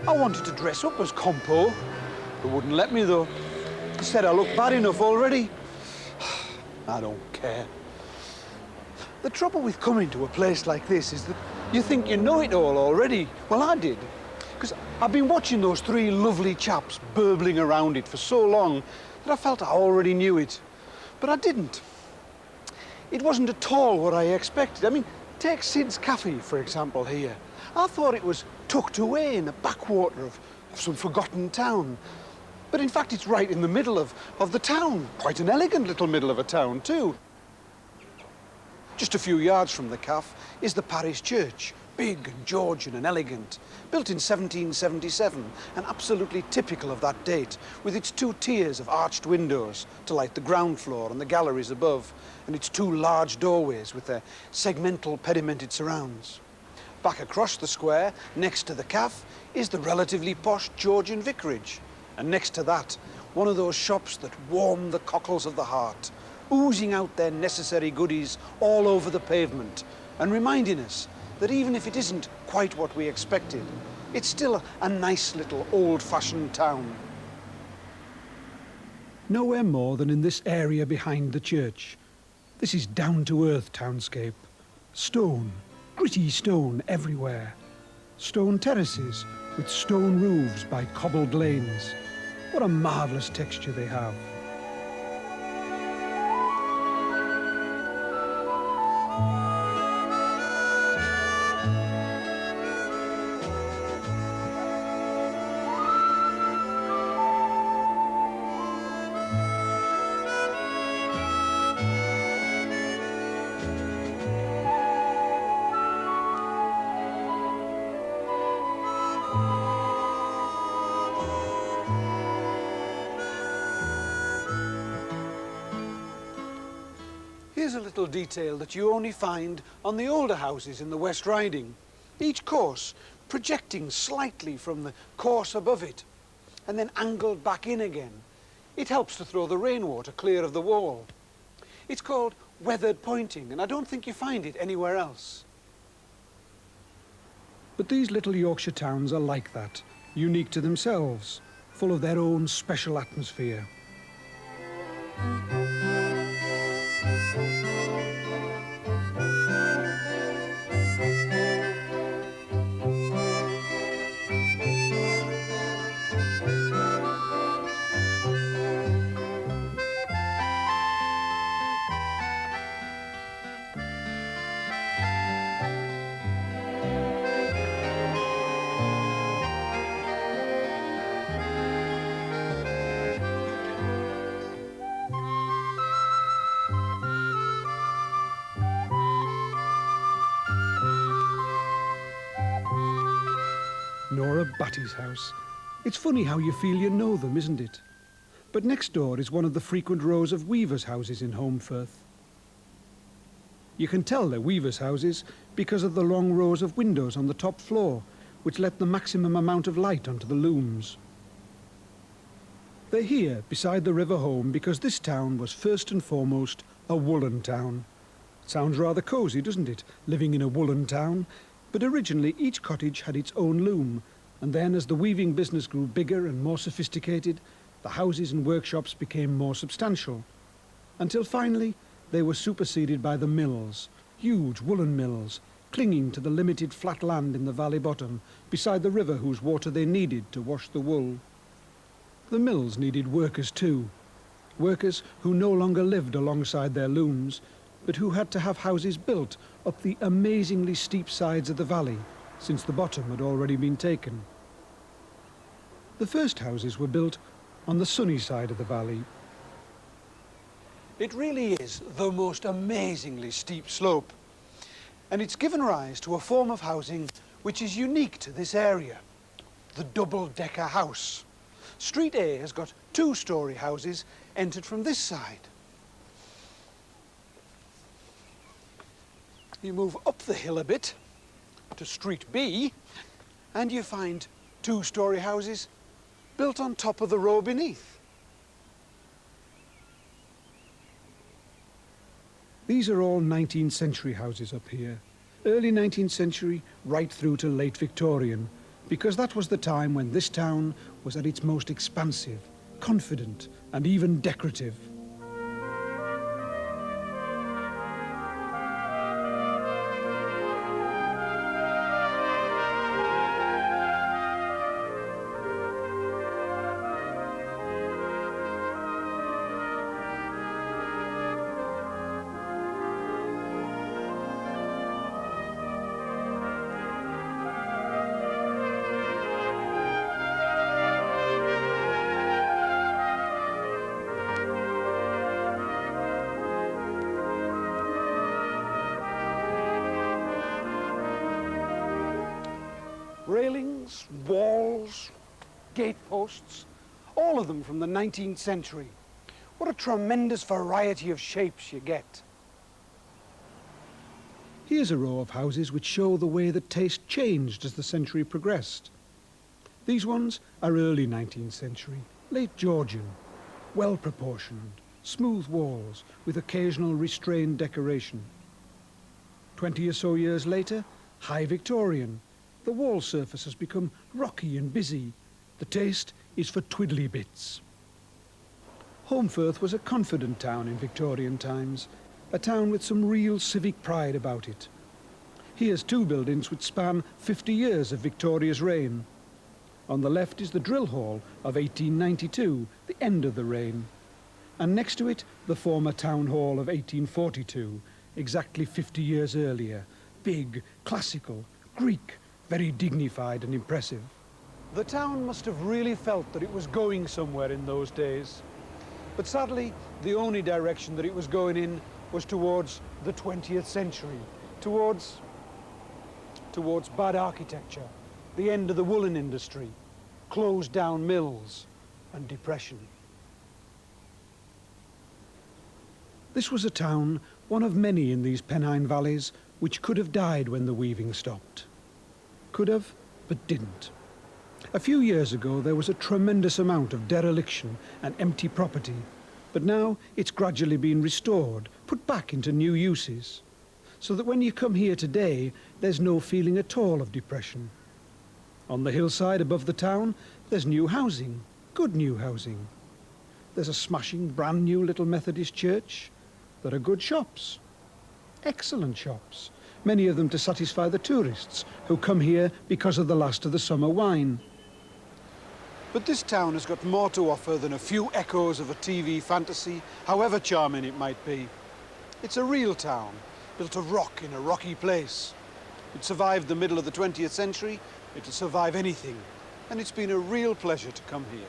I wanted to dress up as Compo. They wouldn't let me, though. They said I look bad enough already. I don't care. The trouble with coming to a place like this is that you think you know it all already. Well, I did. Because I've been watching those three lovely chaps burbling around it for so long that I felt I already knew it. But I didn't. It wasn't at all what I expected. I mean, take Sid's Cafe, for example, here. I thought it was tucked away in the backwater of some forgotten town. But in fact, it's right in the middle of the town. Quite an elegant little middle of a town, too. Just a few yards from the cafe is the parish church, big and Georgian and elegant, built in 1777 and absolutely typical of that date, with its two tiers of arched windows to light the ground floor and the galleries above, and its two large doorways with their segmental pedimented surrounds. Back across the square, next to the cafe, is the relatively posh Georgian vicarage, and next to that, one of those shops that warm the cockles of the heart, oozing out their necessary goodies all over the pavement and reminding us that even if it isn't quite what we expected, it's still a nice little old-fashioned town. Nowhere more than in this area behind the church. This is down-to-earth townscape. Stone, gritty stone everywhere. Stone terraces with stone roofs by cobbled lanes. What a marvellous texture they have. Here's a little detail that you only find on the older houses in the West Riding. Each course projecting slightly from the course above it and then angled back in again. It helps to throw the rainwater clear of the wall. It's called weathered pointing, and I don't think you find it anywhere else. But these little Yorkshire towns are like that, unique to themselves, full of their own special atmosphere. Nora Batty's house. It's funny how you feel you know them, isn't it? But next door is one of the frequent rows of weavers' houses in Holmfirth. You can tell they're weavers' houses because of the long rows of windows on the top floor, which let the maximum amount of light onto the looms. They're here beside the river home because this town was first and foremost a woolen town. Sounds rather cosy, doesn't it, living in a woolen town? But originally each cottage had its own loom, and then as the weaving business grew bigger and more sophisticated, the houses and workshops became more substantial, until finally they were superseded by the mills, huge woolen mills, clinging to the limited flat land in the valley bottom, beside the river whose water they needed to wash the wool. The mills needed workers too, workers who no longer lived alongside their looms, but who had to have houses built up the amazingly steep sides of the valley, since the bottom had already been taken. The first houses were built on the sunny side of the valley. It really is the most amazingly steep slope, and it's given rise to a form of housing which is unique to this area, the double-decker house. Street A has got two-storey houses entered from this side. You move up the hill a bit to Street B, and you find two-storey houses built on top of the row beneath. These are all 19th century houses up here. Early 19th century, right through to late Victorian, because that was the time when this town was at its most expansive, confident, and even decorative. Railings, walls, gateposts, all of them from the 19th century. What a tremendous variety of shapes you get. Here's a row of houses which show the way that taste changed as the century progressed. These ones are early 19th century, late Georgian, well-proportioned, smooth walls with occasional restrained decoration. 20 or so years later, high Victorian. The wall surface has become rocky and busy. The taste is for twiddly bits. Holmfirth was a confident town in Victorian times, a town with some real civic pride about it. Here's two buildings which span 50 years of Victoria's reign. On the left is the drill hall of 1892, the end of the reign. And next to it, the former town hall of 1842, exactly 50 years earlier. Big, classical, Greek, very dignified and impressive. The town must have really felt that it was going somewhere in those days. But sadly, the only direction that it was going in was towards the 20th century, towards bad architecture, the end of the woolen industry, closed down mills, and depression. This was a town, one of many in these Pennine valleys, which could have died when the weaving stopped. Could have, but didn't. A few years ago, there was a tremendous amount of dereliction and empty property, but now it's gradually been restored, put back into new uses, so that when you come here today, there's no feeling at all of depression. On the hillside above the town, there's new housing, good new housing. There's a smashing, brand new little Methodist church. There are good shops, excellent shops. Many of them to satisfy the tourists who come here because of the last of the summer wine. But this town has got more to offer than a few echoes of a TV fantasy, however charming it might be. It's a real town, built of rock in a rocky place. It survived the middle of the 20th century, it'll survive anything, and it's been a real pleasure to come here.